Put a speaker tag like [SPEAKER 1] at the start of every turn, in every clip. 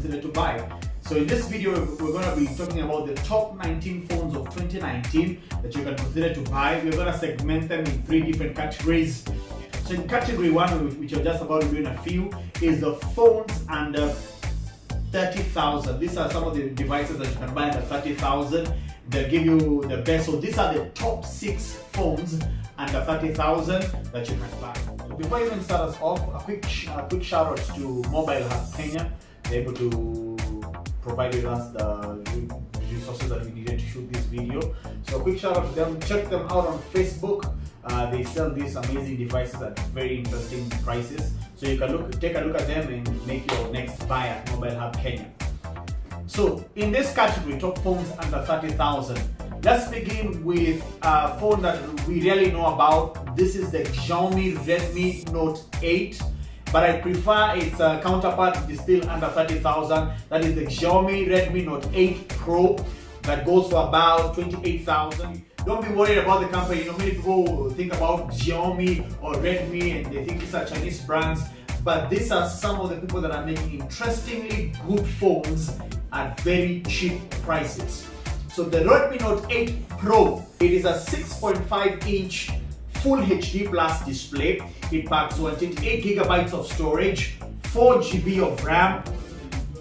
[SPEAKER 1] consider to buy. So in this video, we're going to be talking about the top 19 phones of 2019 that you can consider to buy. We're going to segment them in 3 different categories. So in category 1, which we're just about to do in a few, is the phones under 30,000. These are some of the devices that you can buy under 30,000. They'll give you the best. So these are the top 6 phones under 30,000 that you can buy. Before you even start us off, a quick shout out to Mobile Hub Kenya. They're able to provide with us the resources that we needed to shoot this video. So a quick shout out to them. Check them out on Facebook. They sell these amazing devices at very interesting prices. So you can take a look at them and make your next buy at Mobile Hub Kenya. So in this category, top phones under 30,000. Let's begin with a phone that we really know about. This is the Xiaomi Redmi Note 8. But I prefer its counterpart, which is still under 30,000. That is the Xiaomi Redmi Note 8 Pro that goes for about 28,000. Don't be worried about the company. Many people think about Xiaomi or Redmi and they think these are Chinese brands. But these are some of the people that are making interestingly good phones at very cheap prices. So the Redmi Note 8 Pro, it is a 6.5-inch Full HD Plus display. It packs 128 gigabytes of storage, 4 GB of RAM.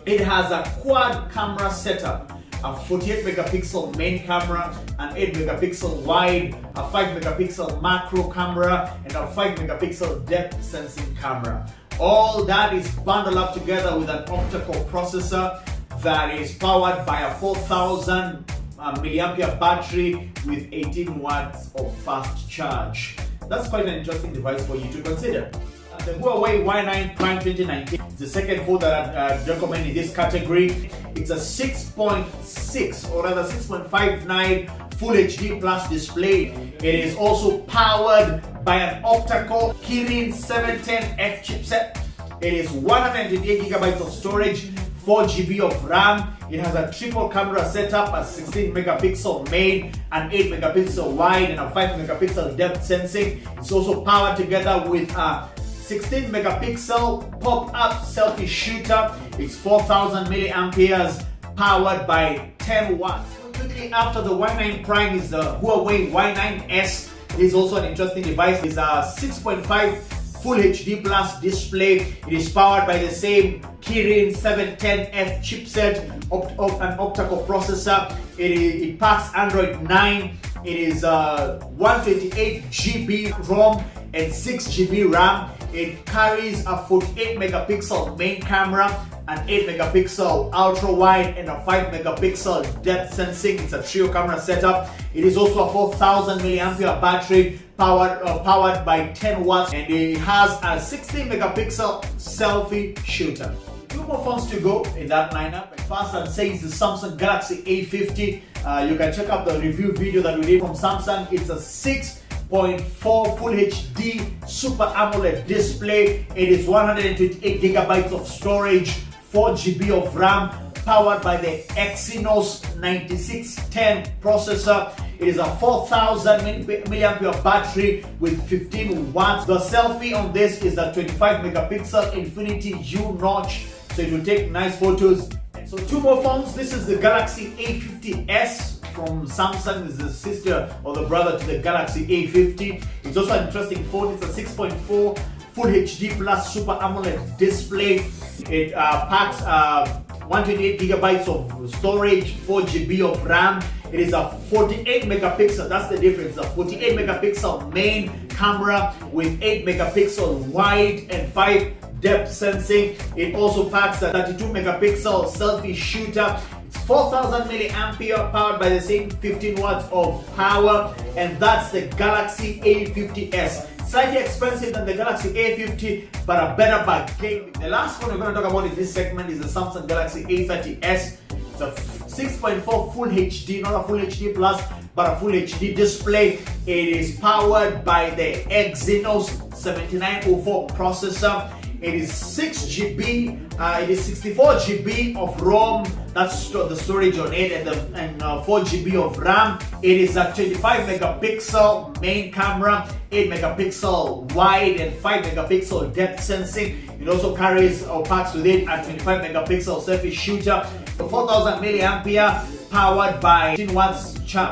[SPEAKER 1] It has a quad camera setup, a 48 megapixel main camera, an 8 megapixel wide, a 5 megapixel macro camera, and a 5 megapixel depth sensing camera. All that is bundled up together with an octa-core processor that is powered by a 4,000 milliampere battery with 18 watts of fast charge. That's quite an interesting device for you to consider. The Huawei Y9 Prime 2019 is the second phone that I'd recommend in this category. It's a 6.6 or rather 6.59 Full HD Plus display. It is also powered by an octa-core Kirin 710F chipset. It is 128 gigabytes of storage, 4 GB of RAM. It has a triple camera setup, a 16 megapixel main, an 8 megapixel wide, and a 5 megapixel depth sensing. It's also powered together with a 16 megapixel pop-up selfie shooter. It's 4,000 milliamperes, powered by 10 watts. Quickly after the Y9 Prime is the Huawei Y9S. It is also an interesting device. It's a 6.5 Full HD Plus display. It is powered by the same Kirin 710F chipset, an octa-core processor. It packs Android 9. It is 128 GB ROM and 6 GB RAM. It carries a 48 megapixel main camera, an 8 megapixel ultra wide, and a 5 megapixel depth sensing. It's a trio camera setup. It is also a 4,000 milliampere battery powered by 10 watts, and it has a 16 megapixel selfie shooter. 2 more phones to go in that lineup. First, I'd say is the Samsung Galaxy A50. You can check out the review video that we did from Samsung. It's a 6.4 Full HD Super AMOLED display. It is 128 gigabytes of storage, 4 GB of RAM, powered by the Exynos 9610 processor. It is a 4,000 milliampere battery with 15 watts. The selfie on this is a 25 megapixel Infinity U notch, so it will take nice photos. So 2 more phones. This is the Galaxy A50s from Samsung. This is the sister or the brother to the Galaxy A50. It's also an interesting phone. It's a 6.4 Full HD Plus Super AMOLED display. It packs 128 gigabytes of storage, 4 GB of RAM. It is a 48 megapixel, that's the difference, a 48 megapixel main camera with 8 megapixel wide and 5 depth sensing. It also packs a 32 megapixel selfie shooter. It's 4,000 milliampere, powered by the same 15 watts of power, and that's the Galaxy A50s. Slightly expensive than the Galaxy A50, but a better bargain. The last one we're going to talk about in this segment is the Samsung Galaxy A30s. It's a 6.4 Full HD, not a Full HD Plus, but a Full HD display. It is powered by the Exynos 7904 processor. It is 6 GB, it is 64 GB of ROM, that's the storage on it, and 4 GB of RAM. It is a 25 megapixel main camera, 8 megapixel wide and 5 megapixel depth sensing. It also carries or packs with it a 25 megapixel selfie shooter, 4000 milliampere, powered by 15 watts charge.